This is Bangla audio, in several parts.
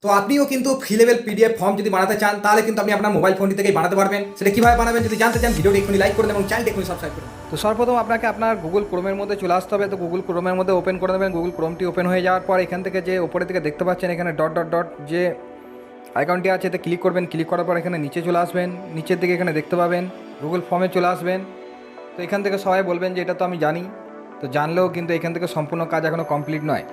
তো আপনিও কিন্তু ফ্রি লেভেল পিডিএফ ফর্ম যদি বানাতে চান তাহলে কিন্তু আপনি আপনার মোবাইল ফোনটি থেকেই বানাতে পারবেন। সেটা কিভাবে বানাবেন যদি জানতে চান ভিডিওটি এক্ষুনি লাইক করুন এবং চ্যানেলটি এক্ষুনি সাবস্ক্রাইব করুন। তো সর্বপ্রথম আপনাকে আপনার গুগল ক্রোমের মধ্যে চলে আসতে হবে। তো গুগল ক্রোমের মধ্যে ওপেন করে দেবেন। গুগল ক্রোমটি ওপেন হয়ে যাওয়ার পর এখান থেকে যে উপরের দিকে দেখতে পাচ্ছেন এখানে ডট ডট ডট যে আইকনটি আছে এতে ক্লিক করবেন। ক্লিক করার পর এখানে নিচে চলে আসবেন। নিচের দিকে এখানে দেখতে পাবেন গুগল ফর্মে চলে আসবেন। তো এখান থেকে সবাই বলবেন যে এটা তো আমি জানি, তো জানলেও কিন্তু এখান থেকে সম্পূর্ণ কাজ এখনও কমপ্লিট নয়।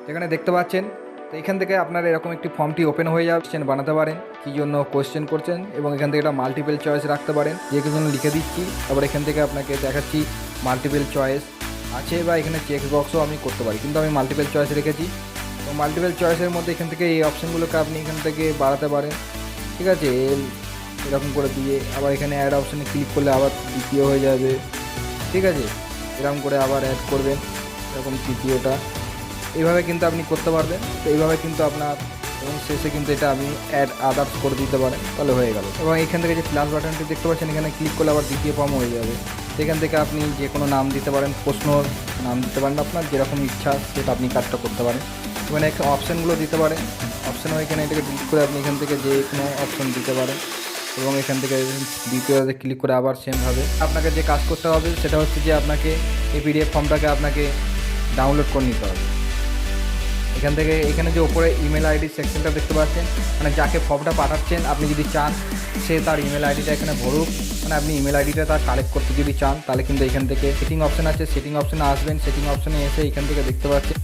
এখানে দেখতে পাচ্ছেন তো এখান থেকে আপনার এরকম একটি ফর্মটি ওপেন হয়ে যাচ্ছেন, বানাতে পারেন কী জন্য কোয়েশ্চেন করছেন এবং এখান থেকে এটা মাল্টিপল চয়েস রাখতে পারেন, যে জন্য লিখে দিচ্ছি। তারপর এখান থেকে আপনাকে দেখাচ্ছি মাল্টিপল চয়েস আছে বা এখানে চেক বক্সও আমি করতে পারি, কিন্তু আমি মাল্টিপল চয়েস রেখেছি। তো মাল্টিপল চয়েসের মধ্যে এখান থেকে এই অপশানগুলোকে আপনি এখান থেকে বাড়াতে পারেন, ঠিক আছে। এরকম করে দিয়ে আবার এখানে অ্যাড অপশানে ক্লিক করলে আবার দ্বিতীয় হয়ে যাবে, ঠিক আছে। এরকম করে আবার অ্যাড করবেন এরকম তৃতীয়টা, এইভাবে কিন্তু আপনি করতে পারবেন। তো এইভাবে কিন্তু আপনার এবং শেষে কিন্তু এটা আপনি অ্যাড আদার্স করে দিতে পারেন, তাহলে হয়ে গেল। এবং এখান থেকে যে প্লাস বাটনটি দেখতে পাচ্ছেন এখানে ক্লিক করলে আবার দ্বিতীয় ফর্ম হয়ে যাবে। সেখান থেকে আপনি যে কোনো নাম দিতে পারেন, প্রশ্ন নাম দিতে পারেন, আপনার যেরকম ইচ্ছা সেটা আপনি কাজটা করতে পারেন। এখানে অপশানগুলো দিতে পারেন, অপশানও এখানে এটাকে ক্লিক করে আপনি এখান থেকে যে কোনো অপশান দিতে পারেন এবং এখান থেকে দ্বিতীয়তে ক্লিক করে আবার সেমভাবে আপনাকে যে কাজ করতে হবে সেটা হচ্ছে যে আপনাকে এই পিডিএফ ফর্মটাকে আপনাকে ডাউনলোড করে নিতে হবে। এখান থেকে এখানে যে ওপরে ইমেল আইডি সেকশনটা দেখতে পাচ্ছেন, মানে যাকে ফর্মটা পাঠাচ্ছেন আপনি যদি চান সে তার ইমেল আইডিটা এখানে ভরুক, মানে আপনি ইমেল আইডিটা তার কালেক্ট করতে যদি চান তাহলে কিন্তু এখান থেকে সেটিং অপশান আছে, সেটিং অপশানে আসবেন। সেটিং অপশানে এসে এখান থেকে দেখতে পাচ্ছেন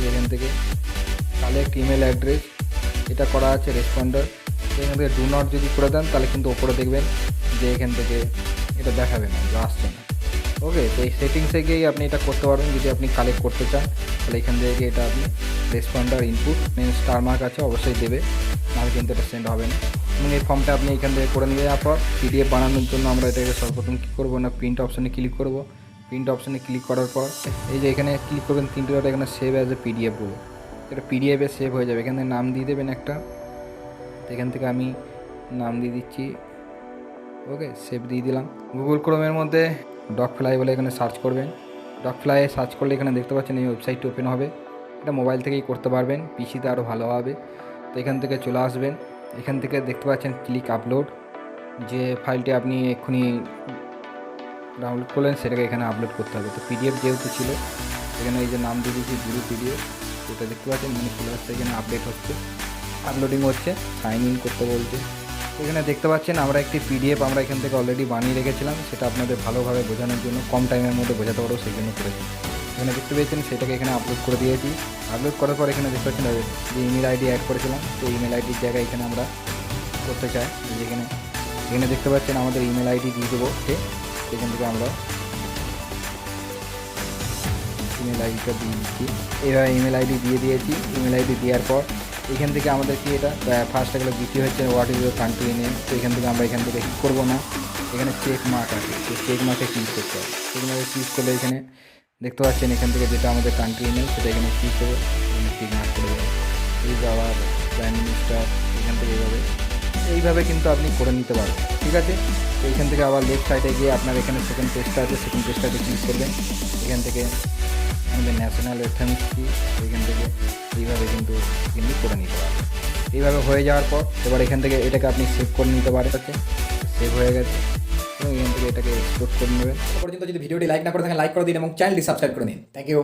এখান থেকে কালেক্ট ইমেল অ্যাড্রেস এটা করা আছে রেসপন্ডার। এখান থেকে ডু নট যদি করে দেন তাহলে কিন্তু ওপরে দেখবেন যে এখান থেকে এটা দেখাবে না, আসছে না। ওকে, তো এই সেটিংসে গিয়েই আপনি এটা করতে পারবেন। যদি আপনি কালেক্ট করতে চান তাহলে এখান থেকে এটা আপনি responder input main star mark আছে অবশ্যই দেবে, নাহলে কিন্তু এটা সেন্ড হবে না। এবং এই ফর্মটা আপনি এখান থেকে করে নিয়ে যাওয়ার পর পিডিএফ বানানোর জন্য আমরা এটাকে সর্বপ্রথম কী করবো না, প্রিন্ট অপশানে ক্লিক করব। প্রিন্ট অপশানে ক্লিক করার পর এই যে এখানে ক্লিক করবেন তিনটে ডট, এখানে সেভ অ্যাজ এ পিডিএফ বলে এটা পিডিএফে সেভ হয়ে যাবে। এখানে নাম দিয়ে দেবেন একটা, এখান থেকে আমি নাম দিয়ে দিচ্ছি। ওকে, সেভ দিয়ে দিলাম। গুগল ক্রোমের মধ্যে ডক ফ্লাই বলে এখানে সার্চ করবেন। ডক ফ্লাইয়ে সার্চ করলে এখানে দেখতে পাচ্ছেন এই ওয়েবসাইটটি ওপেন হবে। এটা মোবাইল থেকেই করতে পারবেন, পিসিতে আরও ভালো হবে। তো এখান থেকে চলে আসবেন, এখান থেকে দেখতে পাচ্ছেন ক্লিক আপলোড, যে ফাইলটি আপনি এক্ষুনি ডাউনলোড করলেন সেটাকে এখানে আপলোড করতে হবে। তো পিডিএফ যেহেতু ছিল এখানে এই যে নাম দিয়ে দিয়েছি জিরো পিডিএফ, এটা দেখতে পাচ্ছেন মানে চলে আসছে, এখানে আপডেট হচ্ছে, আপলোডিং হচ্ছে, সাইন ইন করতে বলছে। এখানে দেখতে পাচ্ছেন আমরা একটি পিডিএফ আমরা এখান থেকে অলরেডি বানিয়ে রেখেছিলাম, সেটা আপনাদের ভালোভাবে বোঝানোর জন্য কম টাইমের মধ্যে বোঝাতে পারবো সেই জন্য করেছি। এখানে দেখতে পেয়েছেন সেটাকে এখানে আপলোড করে দিয়েছি। আপলোড করার পর এখানে দেখতে পাচ্ছেন যে ইমেল আইডি অ্যাড করেছিলাম, সেই ইমেল আইডির জায়গায় এখানে আমরা করতে চাই যেখানে এখানে দেখতে পাচ্ছেন আমাদের ইমেল আইডি দিয়ে দেবো, সেখান থেকে আমরা ইমেল আইডিটা দিয়ে দিচ্ছি। এবার ইমেল আইডি দিয়ে দিয়েছি। ইমেল আইডি দেওয়ার পর এখান থেকে আমাদের কি এটা ফার্স্ট গেলে দ্বিতীয় হচ্ছে what is your country name. তো এখান থেকে আমরা এখান থেকে ক্লিক করবো না, এখানে চেক মার্ক আছে, তো চেক মার্কে ক্লিক করতে হবে। চেক মার্কে ক্লিক করলে এখানে দেখতে পাচ্ছেন এখান থেকে যেটা আমাদের কান্ট্রি নেম সেটা এখানে ক্লিক করবো, এখানে চেক মার্ক করে দেবো। এই আবার প্রাইম মিনিস্টার এখান থেকে এইভাবে কিন্তু আপনি করে নিতে পারবেন, ঠিক আছে। তো এখান থেকে আবার লেফট সাইডে গিয়ে আপনার এখানে সেকেন্ড পেজটা আছে, সেকেন্ড পেজটাতে ক্লিক করবেন। এখান থেকে আমাদের ন্যাশনাল অ্যান্থেম কি এখান থেকে এইভাবে কিন্তু করে নিতে পারবেন। এইভাবে হয়ে যাওয়ার পর এবার এখান থেকে এটাকে আপনি সেভ করে নিতে পারেন, সেভ হয়ে গেছে এবং এখান থেকে এটাকে এক্সপোর্ট করে নেবেন। পর্যন্ত যদি ভিডিওটি লাইক না করে থাকেন লাইক করে দিন এবং চ্যানেলটি সাবস্ক্রাইব করে নিন। Thank you.